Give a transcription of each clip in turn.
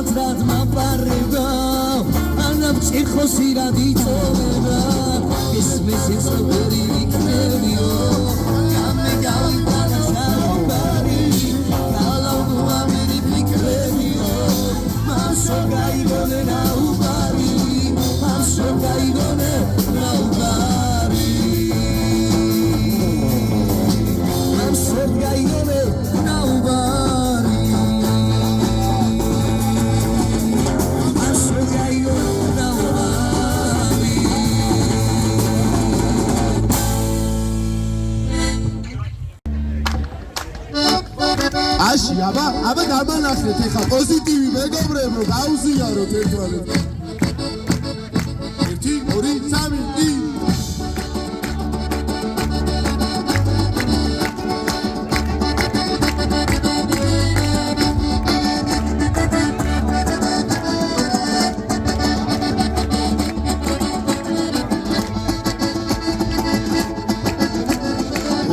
Ათრად მაპარება ანამ ჭიხოსი რა დიწოვება ისმის ისვერი იქნებიო გამე გავიტანა საუბარი გალავ ამერი ფიქრებიო მასო გაიგონე რაუბარი მასო გაიგონე რაუბარი მასო გაიგონე რაუბარი აში აბა გამანახეთ ეხა პოზიტივი მეგობრებო გაუზიაროთ ერთმანეთს 1 2 3 ი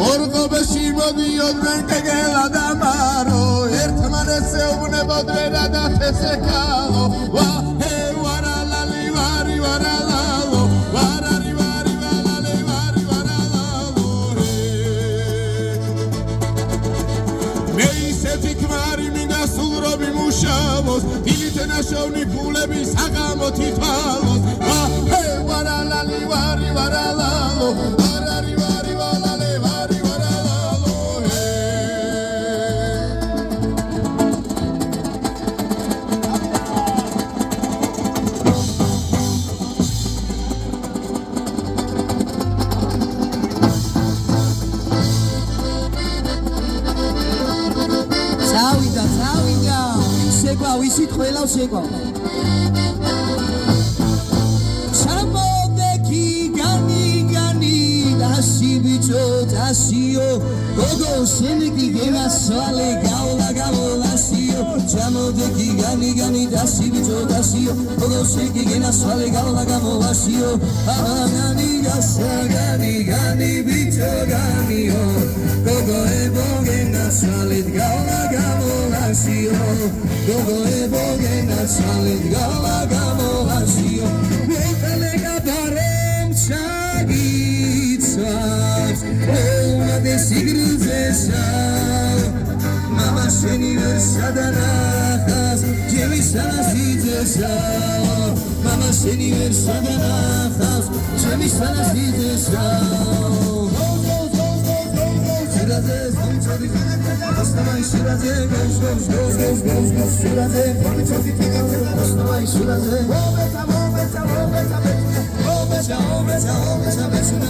ორყობაში მოდიოდნენ კეგელადამარო ერთმანეთს ეუბნებოდნენ რა დათესეკალო ვაჰე ვარალალი ვარი ვარალალო ვარარი ვარი ვალალე ვარი ვარალალო მე ისეთი ქმარი მინდა სულრობი მუშაობს დილით ნაშოვნი ფულები საღამო თითვალოს ვაჰე ვარალალი ვარი ვარალალო ვარარი ვარი ვალალე ვარი ვარალალო წავიდა შეკვა ვისით ყველა შეკვა ჩამოდექი განი დაში ბიჭო დაშიო გოგო შენიკი გენასვალე გავლა გავლასიო ჩამოდექი განი დაში ბიჭო დაშიო გოგო შენიკი გენასვალე გავლა გავლასიო აღანი განი ბიჭო განიო გოგო ებო გენასვალე გავლა გავლასიო გოგო ებო გენასვალე გავლა გავლასიო მეტალე გაბარემ ჩაგიცვას ომადე სიგრძესა მამა შენი ვერ სადანახას ჩემი სანასიძესა მამა შენი ვერ სადანახას ჩემი სანასიძესა Şiraze, konuşadık Ostamay şiraze, goz Şiraze, konuşadık Ostamay şiraze Obeca beçuna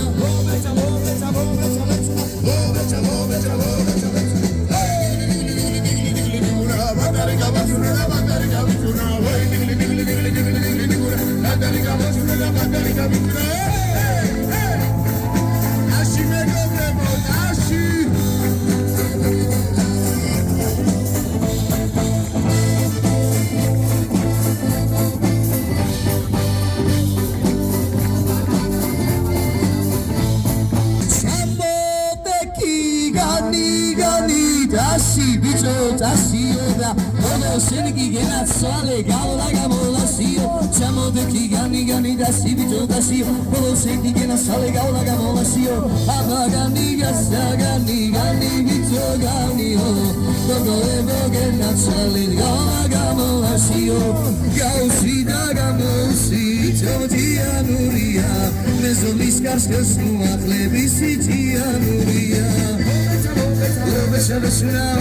Dasi bicho dasi oda Ono seniki genasale gavla gamolasio Chamodeki gani dasi bicho dasi Ono seniki genasale gavla gamolasio Aba gani bicho gani o Gogo ebo genasale gavla gamolasio Gausi da gamosi Chotia nuria Mezolis karskas nuaklebisi tia nuria Obeca beçuna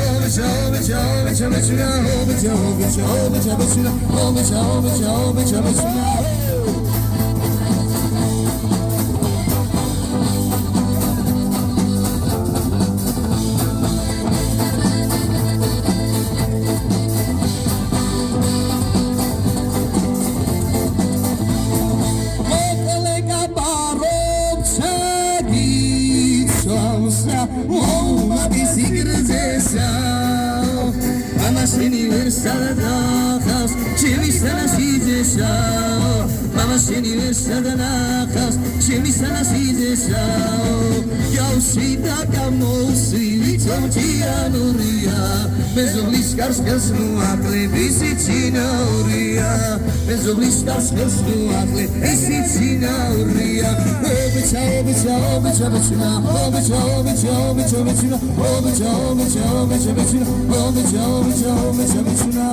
Mama seni ver sadanakas Çemi sana sizesao Mama seni ver sadanakas Çemi sana sizesao Yausi da kamosi Vitomtianuria Mezoblis karskels nu akle Visichinauria Mezoblis karskels nu akle Visichinauria Obicha obicha obicha bichina Obicha obicha obicha bichina Obicha obicha obicha bichina Obicha obicha obicha bichina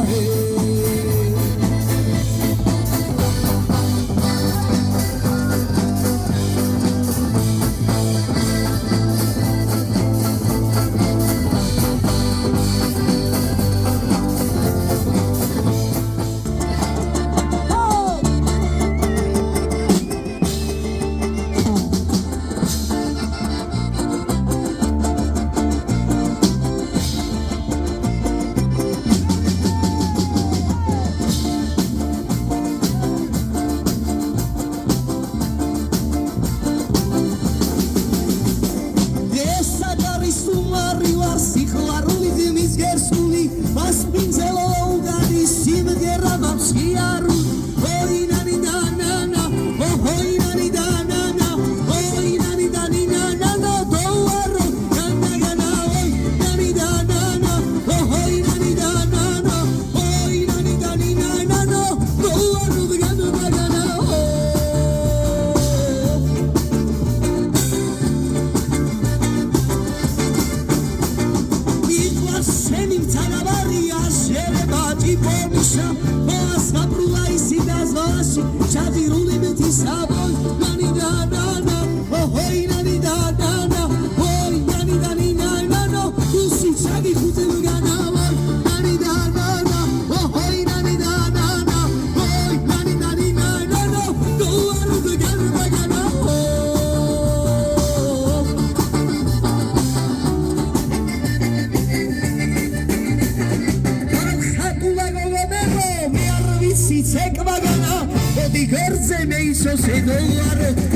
Cek magana, odi gorze me iso se doaro